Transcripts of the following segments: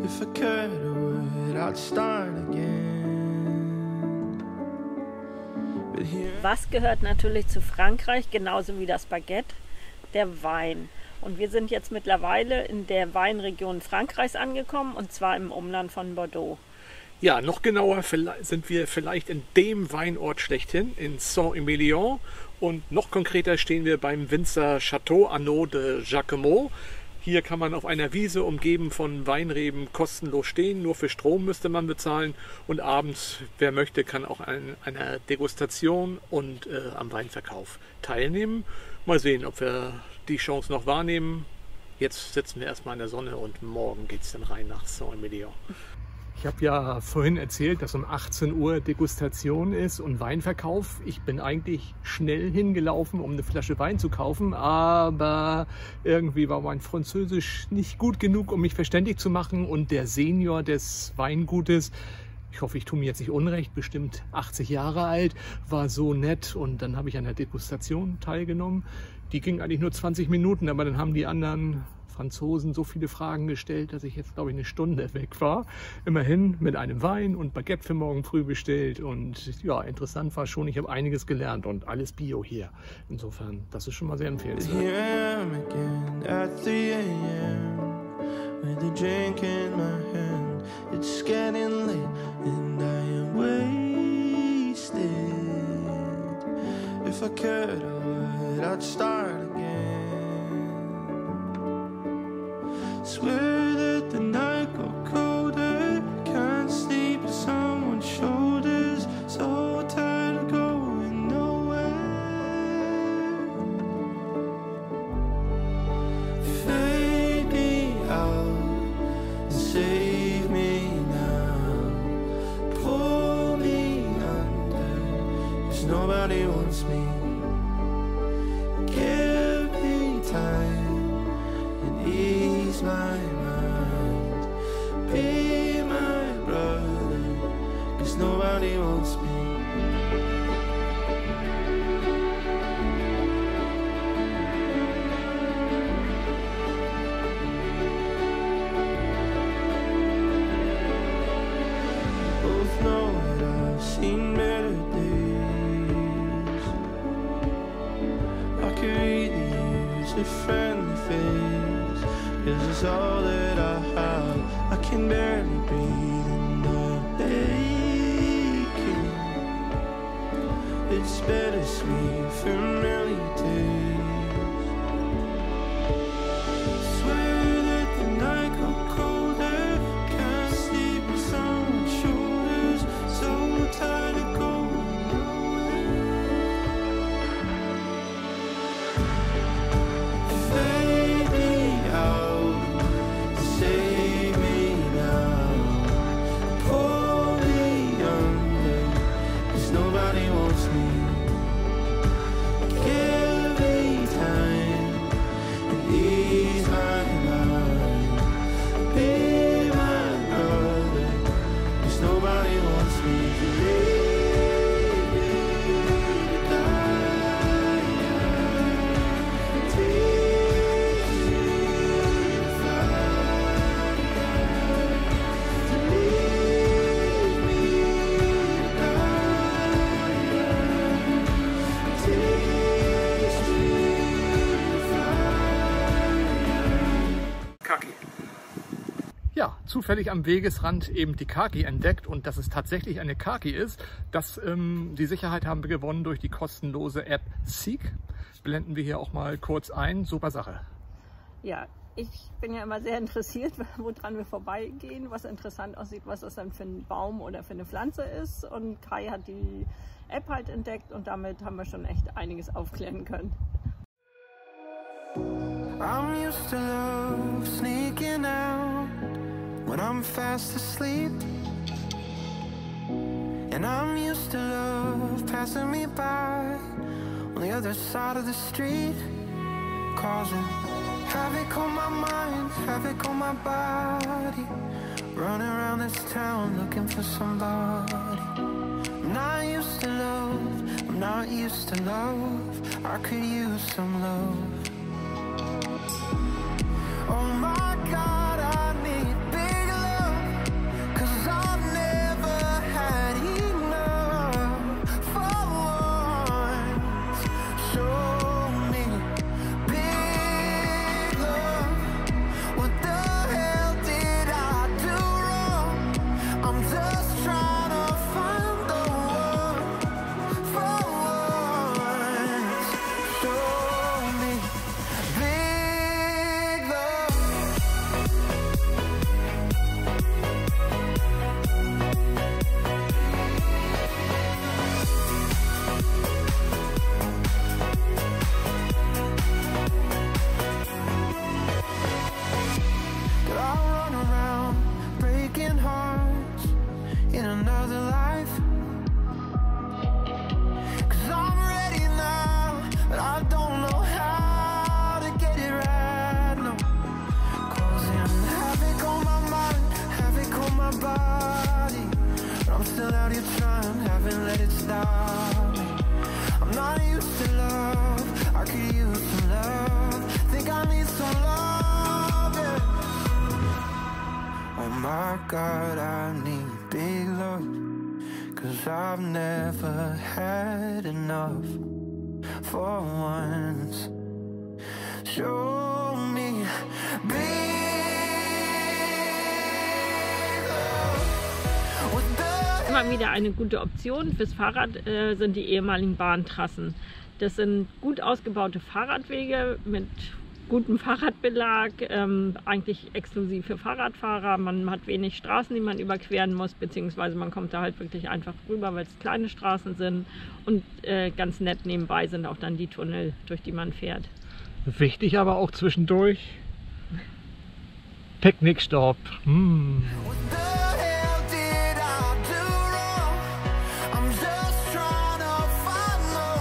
If I could, I'd start again. But here Was gehört natürlich zu Frankreich, genauso wie das Baguette? Der Wein. Und wir sind jetzt mittlerweile in der Weinregion Frankreichs angekommen, und zwar im Umland von Bordeaux. Ja, noch genauer sind wir vielleicht in dem Weinort schlechthin, in Saint-Emilion. Und noch konkreter stehen wir beim Winzer Château Arnaud de Jacquemot. Hier kann man auf einer Wiese umgeben von Weinreben kostenlos stehen. Nur für Strom müsste man bezahlen. Und abends, wer möchte, kann auch an einer Degustation und am Weinverkauf teilnehmen. Mal sehen, ob wir die Chance noch wahrnehmen. Jetzt sitzen wir erstmal in der Sonne und morgen geht es dann rein nach Saint-Emilion. Ich habe ja vorhin erzählt, dass um 18 Uhr Degustation ist und Weinverkauf. Ich bin eigentlich schnell hingelaufen, um eine Flasche Wein zu kaufen, aber irgendwie war mein Französisch nicht gut genug, um mich verständlich zu machen. Und der Senior des Weingutes, ich hoffe, ich tue mir jetzt nicht unrecht, bestimmt 80 Jahre alt, war so nett, und dann habe ich an der Degustation teilgenommen. Die ging eigentlich nur 20 Minuten, aber dann haben die anderen Franzosen so viele Fragen gestellt, dass ich jetzt, glaube ich, eine Stunde weg war. Immerhin mit einem Wein und Baguette für morgen früh bestellt. Und ja, interessant war schon, ich habe einiges gelernt und alles Bio hier. Insofern, das ist schon mal sehr empfehlenswert. Here I am again at 3 a.m. with a drink in my hand. It's getting late and I am wasted. If I could, I'd start again. Swear that the night got colder. Can't sleep on someone's shoulders. So tired of going nowhere. nobody wants me. Give me time and ease my mind. Be my brother, 'cause nobody wants me. Both know that I've seen better days. I could really use a friendly face, 'cause it's all that I have. I can barely breathe and I'm aching. It's bittersweet, familiar days. Swear that the night got colder. Can't sleep with someone's shoulders. So tired of going nowhere. Fade me out, save me now. Pull me under, 'cause nobody wants me. Give me time and ease my mind. Be my brother, 'cause nobody wants me to leave me to die. Teach me to fly, to leave me to die. Teach me to fly. Kaki. Ja, zufällig am Wegesrand eben die Kaki entdeckt, und dass es tatsächlich eine Kaki ist, die Sicherheit haben wir gewonnen durch die kostenlose App Seek. Blenden wir hier auch mal kurz ein. Super Sache. Ja, ich bin ja immer sehr interessiert, woran wir vorbeigehen, was interessant aussieht, was das dann für ein Baum oder für eine Pflanze ist. Und Kai hat die App halt entdeckt und damit haben wir schon echt einiges aufklären können. I'm used to love sneaking out when I'm fast asleep, and I'm used to love passing me by on the other side of the street, causing havoc on my mind, havoc on my body, running around this town looking for somebody. I'm not used to love, I'm not used to love, I could use some love. Oh my God, I need big love, 'cause I've never had enough. For once, show me big love. What the hell did I do wrong? I'm just trying to find the one. For once, show me big love. Did I run around breaking hearts in another life? 'Cause I'm ready now, but I don't know how to get it right now. Causing havoc on my mind, havoc on my body, but I'm still out here trying, haven't let it stop me. I'm not used to love, I could use some love, think I need some love, yeah. Oh my God, I need big love, 'cause I've never had enough. For once, show me big love. What the Immer wieder eine gute Option fürs Fahrrad sind die ehemaligen Bahntrassen. Das sind gut ausgebaute Fahrradwege mit gutem Fahrradbelag, eigentlich exklusiv für Fahrradfahrer. Man hat wenig Straßen, die man überqueren muss, beziehungsweise man kommt da halt wirklich einfach rüber, weil es kleine Straßen sind. Und ganz nett nebenbei sind auch dann die Tunnel, durch die man fährt. Wichtig aber auch zwischendurch Picknickstopp. What the hell did I do wrong? I'm just trying to find the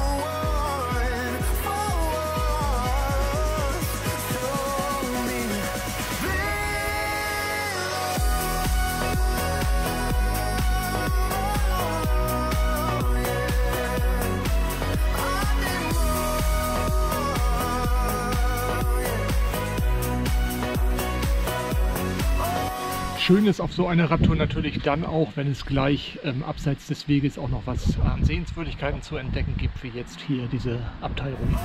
Schön ist auf so einer Radtour natürlich dann auch, wenn es gleich abseits des Weges auch noch was an Sehenswürdigkeiten zu entdecken gibt, wie jetzt hier diese Abteiruine.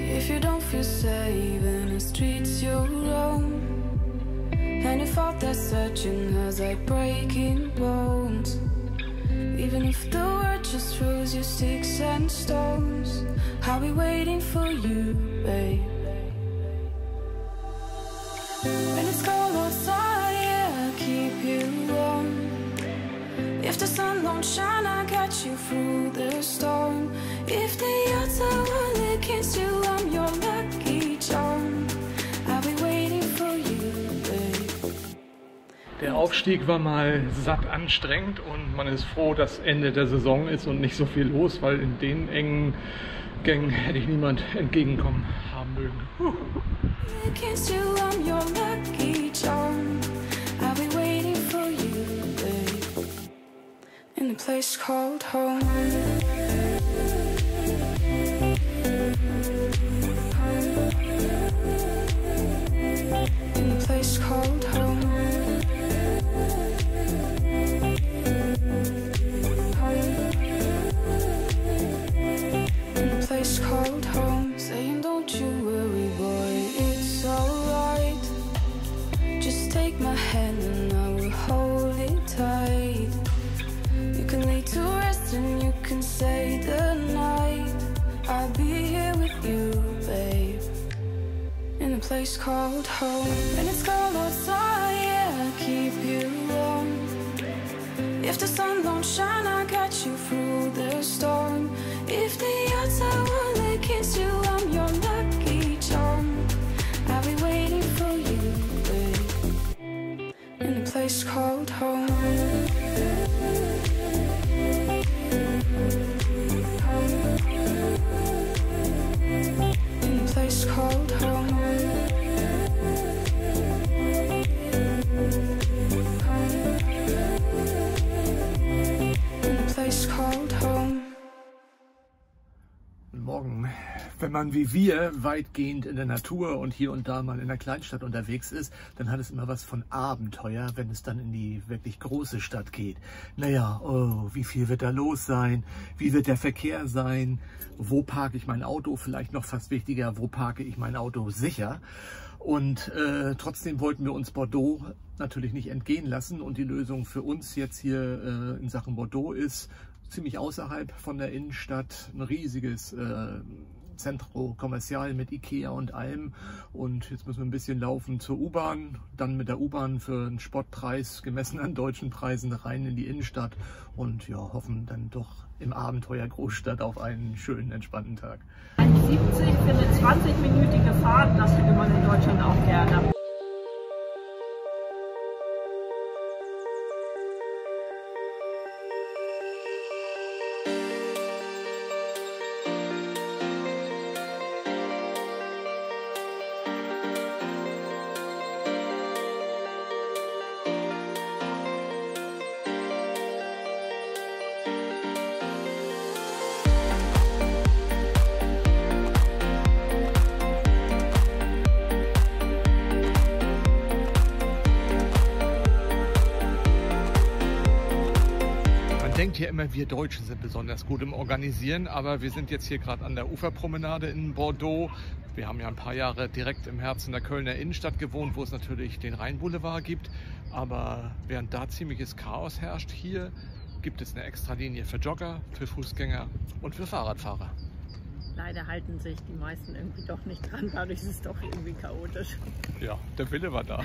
If you don't feel safe in the streets you roam, and you thought that searching has like breaking bones, even if the world just throws you sticks and stones, I'll be waiting for you, babe. When it's cold outside, yeah, I'll keep you warm. If the sun don't shine, I'll catch you through the storm. If the odds are all against you, I'm your lucky charm. I'll be waiting for you, babe. Der Aufstieg war mal satt anstrengend und man ist froh, dass Ende der Saison ist und nicht so viel los, weil in den engen Gängen hätte ich niemand entgegenkommen haben mögen. Against you, I'm your lucky charm. I'll be waiting for you, babe. In a place called home. In a place called home. In a place called home. Saying don't you worry, boy, it's alright. Just take my hand and I will hold it tight. You can lay to rest and you can say the night. I'll be here with you, babe. In a place called home. When it's cold outside, yeah, I'll keep you warm. If the sun don't shine, I'll catch you through the storm. If the odds are all against you, I'm your lucky charm. I'll be waiting for you, babe. In a place called home. In a place called home. In a place called home. Guten Morgen. Wenn man wie wir weitgehend in der Natur und hier und da mal in der Kleinstadt unterwegs ist, dann hat es immer was von Abenteuer, wenn es dann in die wirklich große Stadt geht. Naja, oh, wie viel wird da los sein? Wie wird der Verkehr sein? Wo parke ich mein Auto? Vielleicht noch fast wichtiger, wo parke ich mein Auto sicher? Und trotzdem wollten wir uns Bordeaux natürlich nicht entgehen lassen. Und die Lösung für uns jetzt hier in Sachen Bordeaux ist ziemlich außerhalb von der Innenstadt, ein riesiges Centro Commercial mit Ikea und allem. Und jetzt müssen wir ein bisschen laufen zur U-Bahn, dann mit der U-Bahn für einen Spottpreis, gemessen an deutschen Preisen, rein in die Innenstadt und ja, hoffen dann doch im Abenteuer Großstadt auf einen schönen, entspannten Tag. 70 für eine 20-minütige Fahrt, das hätte man in Deutschland auch gerne. Denkt hier immer, wir Deutschen sind besonders gut im Organisieren, aber wir sind jetzt hier gerade an der Uferpromenade in Bordeaux. Wir haben ja ein paar Jahre direkt im Herzen der Kölner Innenstadt gewohnt, wo es natürlich den Rheinboulevard gibt. Aber während da ziemliches Chaos herrscht, hier gibt es eine Extralinie für Jogger, für Fußgänger und für Fahrradfahrer. Leider halten sich die meisten irgendwie doch nicht dran, dadurch ist es doch irgendwie chaotisch. Ja, der Wille war da.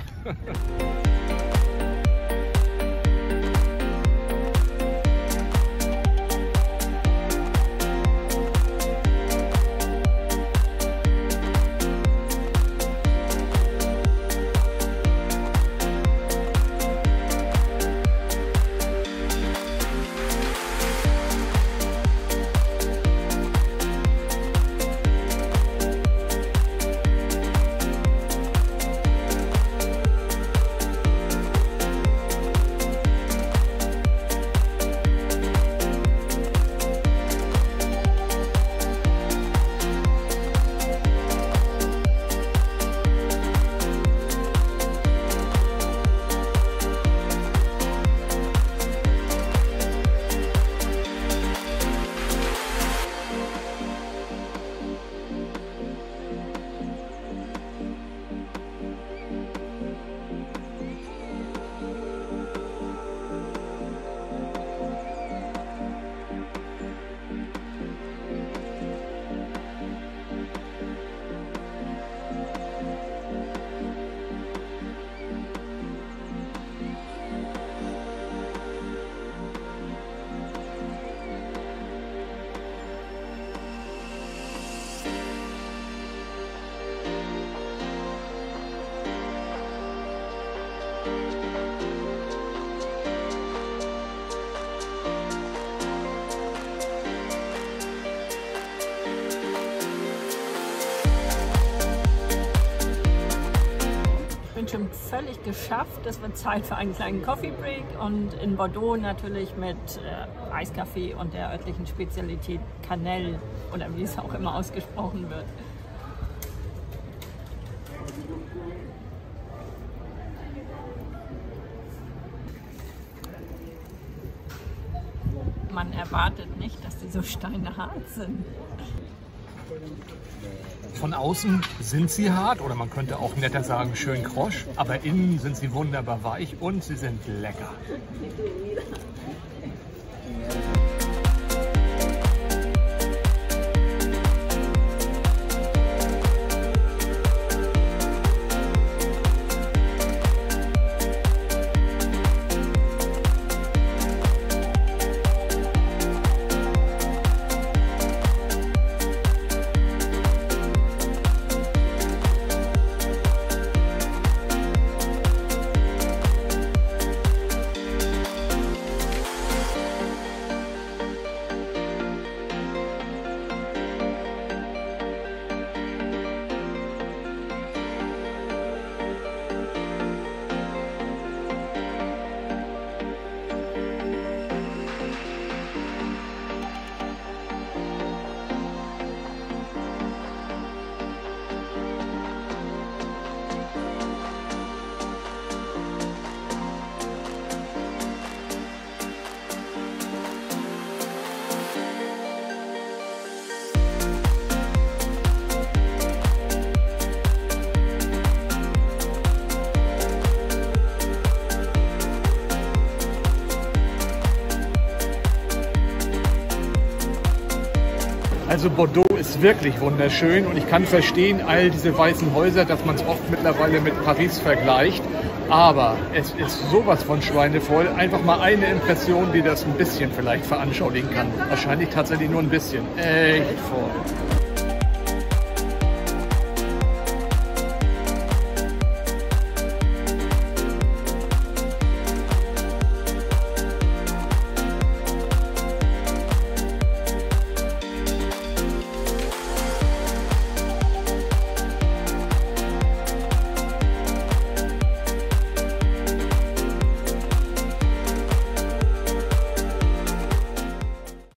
geschafft. Es wird Zeit für einen kleinen Coffee Break und in Bordeaux natürlich mit Eiskaffee und der örtlichen Spezialität Cannelle oder wie es auch immer ausgesprochen wird. Man erwartet nicht, dass die so steinhart sind. Von außen sind sie hart oder man könnte auch netter sagen schön krosch, aber innen sind sie wunderbar weich und sie sind lecker. Also Bordeaux ist wirklich wunderschön und ich kann verstehen, all diese weißen Häuser, dass man es oft mittlerweile mit Paris vergleicht. Aber es ist sowas von schweinevoll. Einfach mal eine Impression, die das ein bisschen vielleicht veranschaulichen kann. Wahrscheinlich tatsächlich nur ein bisschen. Echt voll.